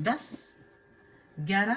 10, 11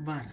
12,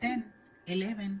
10, 11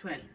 12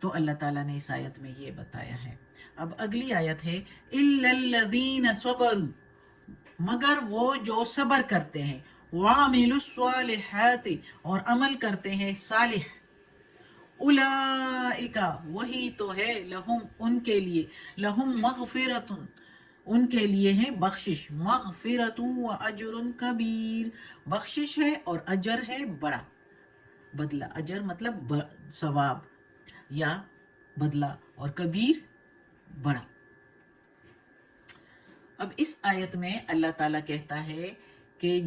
تو اللہ تعالیٰ نے اس آیت میں یہ بتایا ہے. اب اگلی آیت ہے إِلَّا الَّذِينَ صَبَرُوا، مگر وہ جو صبر کرتے ہیں، وَعَمِلُوا الصَّالِحَاتِ اور عمل کرتے ہیں صالح، اولئک وہی تو ہے، لہم ان کے لیے، لہم مغفرۃ ان کے لیے ہے بخشش، مغفرۃ و اجر کبیر، بخشش ہے اور اجر ہے بڑا، بدلہ، اجر مطلب ثواب یا بدلہ، اور کبیر بڑا. اب اس آیت میں اللہ تعالیٰ کہتا ہے کہ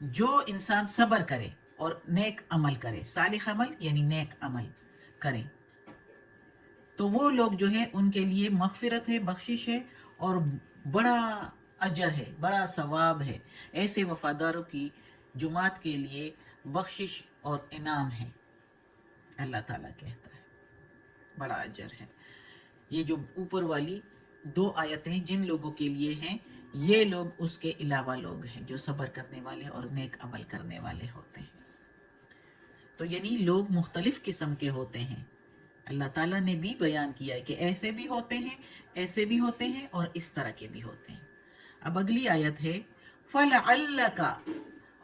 جو انسان صبر کرے اور نیک عمل کرے، صالح عمل یعنی نیک عمل کرے، تو وہ لوگ جو ہے ان کے لیے مغفرت ہے، بخشش ہے، اور بڑا اجر ہے، بڑا ثواب ہے. ایسے وفاداروں کی جماعت کے لیے بخشش اور انعام ہے. اللہ تعالیٰ کہتا ہے بڑا اجر ہے. یہ جو اوپر والی 2 آیتیں جن لوگوں کے لیے ہیں، یہ لوگ اس کے علاوہ لوگ ہیں جو صبر کرنے والے اور نیک عمل کرنے والے ہوتے ہیں. تو یعنی لوگ مختلف قسم کے ہوتے ہیں. اللہ تعالیٰ نے بھی بیان کیا ہے کہ ایسے بھی ہوتے ہیں، ایسے بھی ہوتے ہیں، اور اس طرح کے بھی ہوتے ہیں. اب اگلی آیت ہے فَلَعَلَّكَ،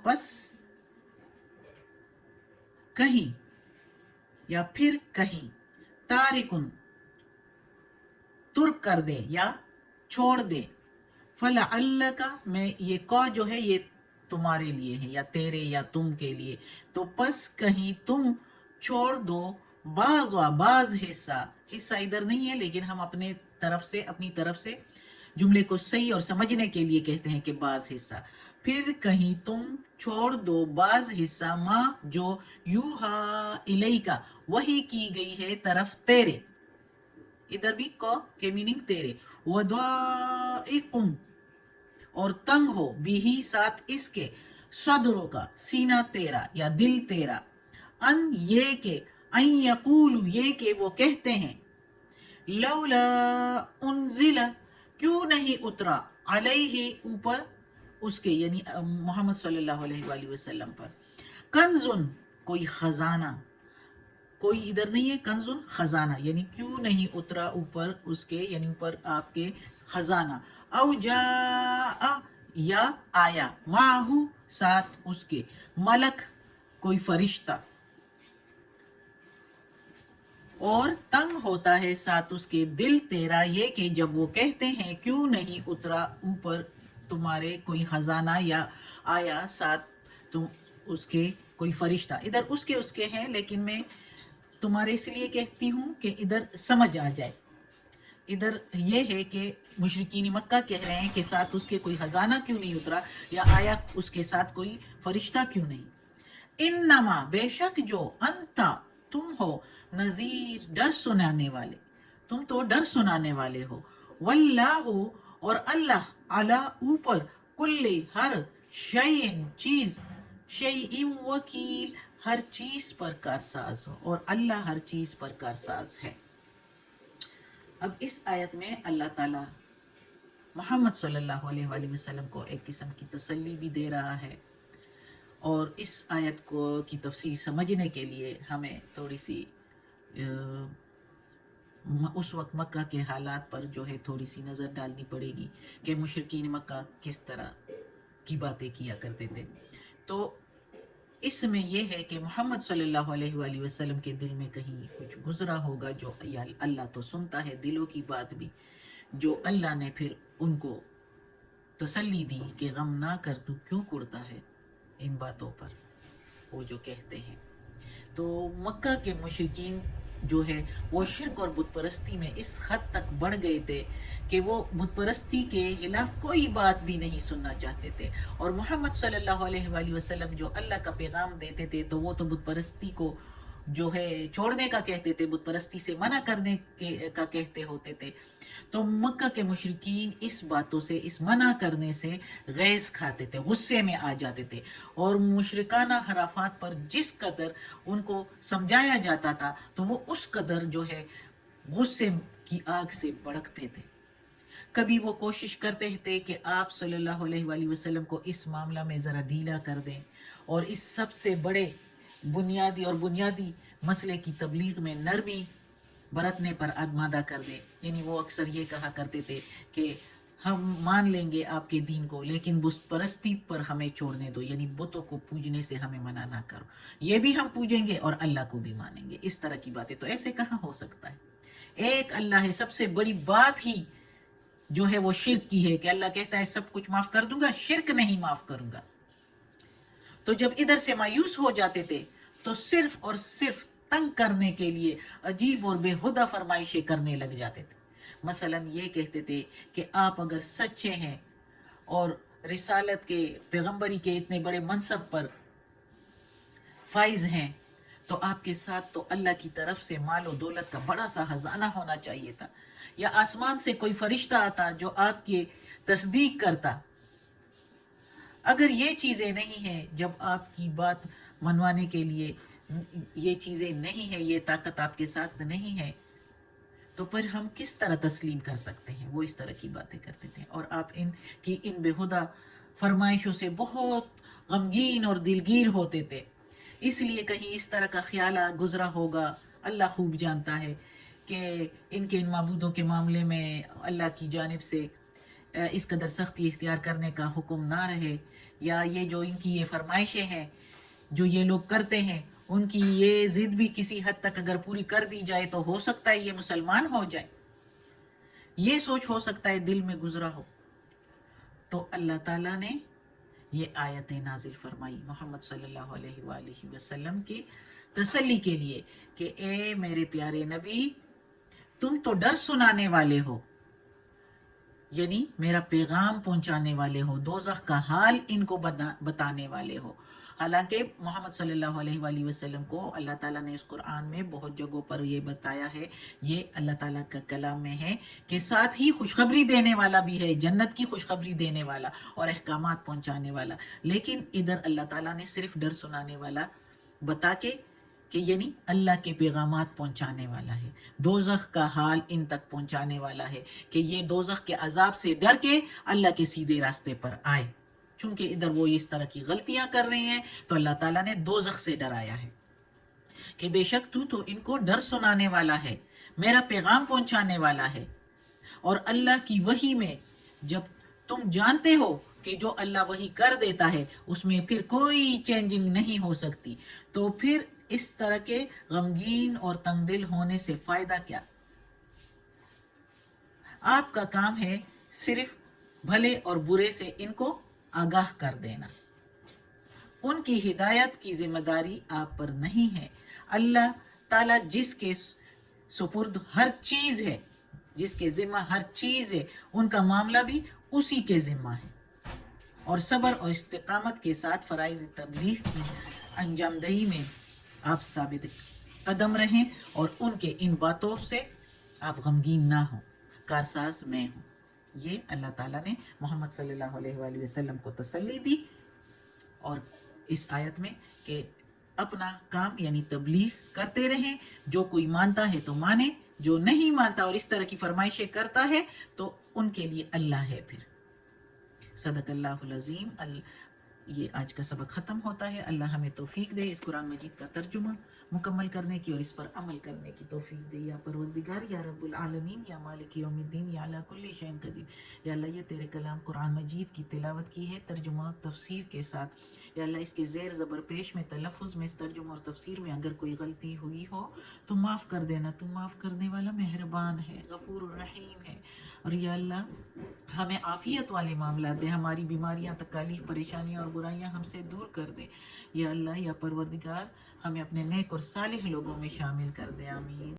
بس کہیں یا پھر کہیں، تارکن ترک کر دے یا چھوڑ دے، فَلَعَلَّكَ میں یہ کو جو ہے یہ تمہارے لیے ہے، یا تیرے یا تم کے لیے، تو پس کہیں تم چھوڑ دو بعض حصہ ادھر نہیں ہے، لیکن ہم اپنی طرف سے جملے کو صحیح اور سمجھنے کے لیے کہتے ہیں کہ بعض حصہ، پھر کہیں تم چھوڑ دو بعض حصہ ما جو یوہا الیکا وحی کی گئی ہے طرف تیرے، ادھر بھی کو کے میننگ تیرے، وَضَائِقٌ اور تنگ ہو، بھی ساتھ اس کے، صدروں کا سینہ تیرا یا دل تیرا، ان یہ کہ، ان یقولو یہ کہ وہ کہتے ہیں، لولا انزل کیوں نہیں اترا، علیہ اوپر اس کے یعنی محمد صلی اللہ علیہ وآلہ وسلم پر، کنزن کوئی خزانہ، کوئی ادھر نہیں ہے، کنزن خزانہ، یعنی کیوں نہیں اترا اوپر اس کے یعنی اوپر آپ کے خزانہ، او جاء یا آیا، معہو ساتھ اس کے، ملک کوئی فرشتہ، اور تنگ ہوتا ہے ساتھ اس کے دل تیرا یہ کہ جب وہ کہتے ہیں کیوں نہیں اترا اوپر تمہارے کوئی خزانہ یا آیا ساتھ تم اس کے کوئی فرشتہ، ادھر اس کے ہیں، لیکن میں تمہارے اس لیے کہتی ہوں کہ ادھر سمجھ آ جائے. ادھر یہ ہے کہ مشرکین مکہ کہہ رہے ہیں کہ ساتھ اس کے کوئی خزانہ کیوں نہیں اترا، یا آیا اس کے ساتھ کوئی فرشتہ کیوں نہیں. انما بے شک جو انتا تم ہو، نذیر ڈر سنانے والے، تم تو ڈر سنانے والے ہو، واللہ اور اللہ علی اوپر، کل ہر شیئن چیز، شیئن وکیل ہر چیز پر کارساز ہو، اور اللہ ہر چیز پر کارساز ہے. اب اس آیت میں اللہ تعالیٰ محمد صلی اللہ علیہ وآلہ وسلم کو ایک قسم کی تسلی بھی دے رہا ہے، اور اس آیت کو کی تفسیر سمجھنے کے لیے ہمیں تھوڑی سی اس وقت مکہ کے حالات پر جو ہے تھوڑی سی نظر ڈالنی پڑے گی کہ مشرکین مکہ کس طرح کی باتیں کیا کرتے تھے. تو اس میں یہ ہے کہ محمد صلی اللہ علیہ وآلہ وسلم کے دل میں کہیں کچھ گزرا ہوگا، جو اللہ تو سنتا ہے دلوں کی بات بھی، جو اللہ نے پھر ان کو تسلی دی کہ غم نہ کر، تو کیوں کڑتا ہے ان باتوں پر، وہ جو کہتے ہیں. تو مکہ کے مشرکین جو ہے وہ شرک اور بت پرستی میں اس حد تک بڑھ گئے تھے کہ وہ بت پرستی کے خلاف کوئی بات بھی نہیں سننا چاہتے تھے، اور محمد صلی اللہ علیہ وآلہ وسلم جو اللہ کا پیغام دیتے تھے تو وہ تو بت پرستی کو جو ہے چھوڑنے کا کہتے تھے، بت پرستی سے منع کرنے کا کہتے ہوتے تھے. تو مکہ کے مشرکین اس باتوں سے، اس منع کرنے سے غیظ کھاتے تھے، غصے میں آ جاتے تھے، اور مشرکانہ خرافات پر جس قدر ان کو سمجھایا جاتا تھا تو وہ اس قدر جو ہے غصے کی آگ سے بھڑکتے تھے. کبھی وہ کوشش کرتے تھے کہ آپ صلی اللہ علیہ وآلہ وسلم کو اس معاملہ میں ذرا ڈھیلا کر دیں، اور اس سب سے بڑے بنیادی مسئلے کی تبلیغ میں نرمی برتنے پر آمادہ کر دے. یعنی وہ اکثر یہ کہا کرتے تھے کہ ہم مان لیں گے آپ کے دین کو لیکن بت پرستی پر ہمیں چھوڑنے دو، یعنی بتوں کو پوجنے سے ہمیں منع نہ کرو، یہ بھی ہم پوجیں گے اور اللہ کو بھی مانیں گے. اس طرح کی باتیں تو ایسے کہاں ہو سکتا ہے؟ ایک اللہ ہے. سب سے بڑی بات ہی جو ہے وہ شرک کی ہے کہ اللہ کہتا ہے سب کچھ معاف کر دوں گا، شرک نہیں معاف کروں گا. تو جب ادھر سے مایوس ہو جاتے تھے تو صرف اور صرف تنگ کرنے کے لیے عجیب اور بےہودہ فرمائشیں کرنے لگ جاتے تھے. مثلا یہ کہتے تھے کہ آپ اگر سچے ہیں اور رسالت کے پیغمبری کے اتنے بڑے منصب پر فائز ہیں تو آپ کے ساتھ تو اللہ کی طرف سے مال و دولت کا بڑا سا خزانہ ہونا چاہیے تھا، یا آسمان سے کوئی فرشتہ آتا جو آپ کی تصدیق کرتا. اگر یہ چیزیں نہیں ہیں، جب آپ کی بات منوانے کے لیے یہ چیزیں نہیں ہیں، یہ طاقت آپ کے ساتھ نہیں ہے، تو پھر ہم کس طرح تسلیم کر سکتے ہیں؟ وہ اس طرح کی باتیں کرتے تھے. اور آپ ان کی ان بےہودہ فرمائشوں سے بہت غمگین اور دلگیر ہوتے تھے. اس لیے کہیں اس طرح کا خیال گزرا ہوگا، اللہ خوب جانتا ہے، کہ ان کے ان معبودوں کے معاملے میں اللہ کی جانب سے اس قدر سختی اختیار کرنے کا حکم نہ رہے، یا یہ جو ان کی یہ فرمائشیں ہیں جو یہ لوگ کرتے ہیں، ان کی یہ ضد بھی کسی حد تک اگر پوری کر دی جائے تو ہو سکتا ہے یہ مسلمان ہو جائے. یہ سوچ ہو سکتا ہے دل میں گزرا ہو. تو اللہ تعالیٰ نے یہ آیت نازل فرمائی محمد صلی اللہ علیہ وآلہ وسلم کی تسلی کے لیے کہ اے میرے پیارے نبی، تم تو ڈر سنانے والے ہو، یعنی میرا پیغام پہنچانے والے ہو، دوزخ کا حال ان کو بتانے والے ہو. حالانکہ محمد صلی اللہ علیہ وآلہ وسلم کو اللہ تعالیٰ نے اس قرآن میں بہت جگہوں پر یہ بتایا ہے، یہ اللہ تعالیٰ کا کلام میں ہے کہ ساتھ ہی خوشخبری دینے والا بھی ہے، جنت کی خوشخبری دینے والا اور احکامات پہنچانے والا. لیکن ادھر اللہ تعالیٰ نے صرف ڈر سنانے والا بتا کے کہ یعنی اللہ کے پیغامات پہنچانے والا ہے، دوزخ کا حال ان تک پہنچانے والا ہے کہ یہ دوزخ کے عذاب سے ڈر کے اللہ کے سیدھے راستے پر آئے. چونکہ ادھر وہ اس طرح کی غلطیاں کر رہے ہیں تو اللہ تعالیٰ نے دوزخ سے ڈرایا ہے کہ بے شک تو ان کو ڈر سنانے والا ہے، میرا پیغام پہنچانے والا ہے. اور اللہ کی وحی میں جب تم جانتے ہو کہ جو اللہ وحی کر دیتا ہے اس میں پھر کوئی چینجنگ نہیں ہو سکتی، تو پھر اس طرح کے غمگین اور تنگ دل ہونے سے فائدہ کیا؟ آپ کا کام ہے صرف بھلے اور برے سے ان کو آگاہ کر دینا. ان کی ہدایت کی ذمہ داری آپ پر نہیں ہے. اللہ تعالیٰ جس کے سپرد ہر چیز ہے، جس کے ذمہ ہر چیز ہے، ان کا معاملہ بھی اسی کے ذمہ ہے. اور صبر اور استقامت کے ساتھ فرائض تبلیغ کی انجام دہی میں آپ ثابت قدم رہیں اور ان کے ان باتوں سے آپ غمگین نہ ہوں، کارساز میں ہوں. یہ اللہ تعالیٰ نے محمد صلی اللہ علیہ وآلہ وسلم کو تسلی دی اور اس آیت میں کہ اپنا کام یعنی تبلیغ کرتے رہیں. جو کوئی مانتا ہے تو مانے، جو نہیں مانتا اور اس طرح کی فرمائشیں کرتا ہے تو ان کے لیے اللہ ہے. پھر صدق اللہ العظیم. یہ آج کا سبق ختم ہوتا ہے. اللہ ہمیں توفیق دے اس قرآن مجید کا ترجمہ مکمل کرنے کی اور اس پر عمل کرنے کی توفیق دے. یا پروردگار، یا رب العالمین، یا مالک یوم الدین، یا علی کل شیء قدیر. یا اللہ یہ تیرے کلام قرآن مجید کی تلاوت کی ہے ترجمہ تفسیر کے ساتھ. یا اللہ اس کے زیر زبر پیش میں تلفظ میں اس ترجمہ اور تفسیر میں اگر کوئی غلطی ہوئی ہو تو معاف کر دینا. تو معاف کرنے والا مہربان ہے، غفور الرحیم ہے. اور یا اللہ ہمیں عافیت والے معاملات دے، ہماری بیماریاں، تکالیف، پریشانیاں اور برائیاں ہم سے دور کر دے. یا اللہ یا پروردگار ہمیں اپنے نیک اور صالح لوگوں میں شامل کر دے. آمین.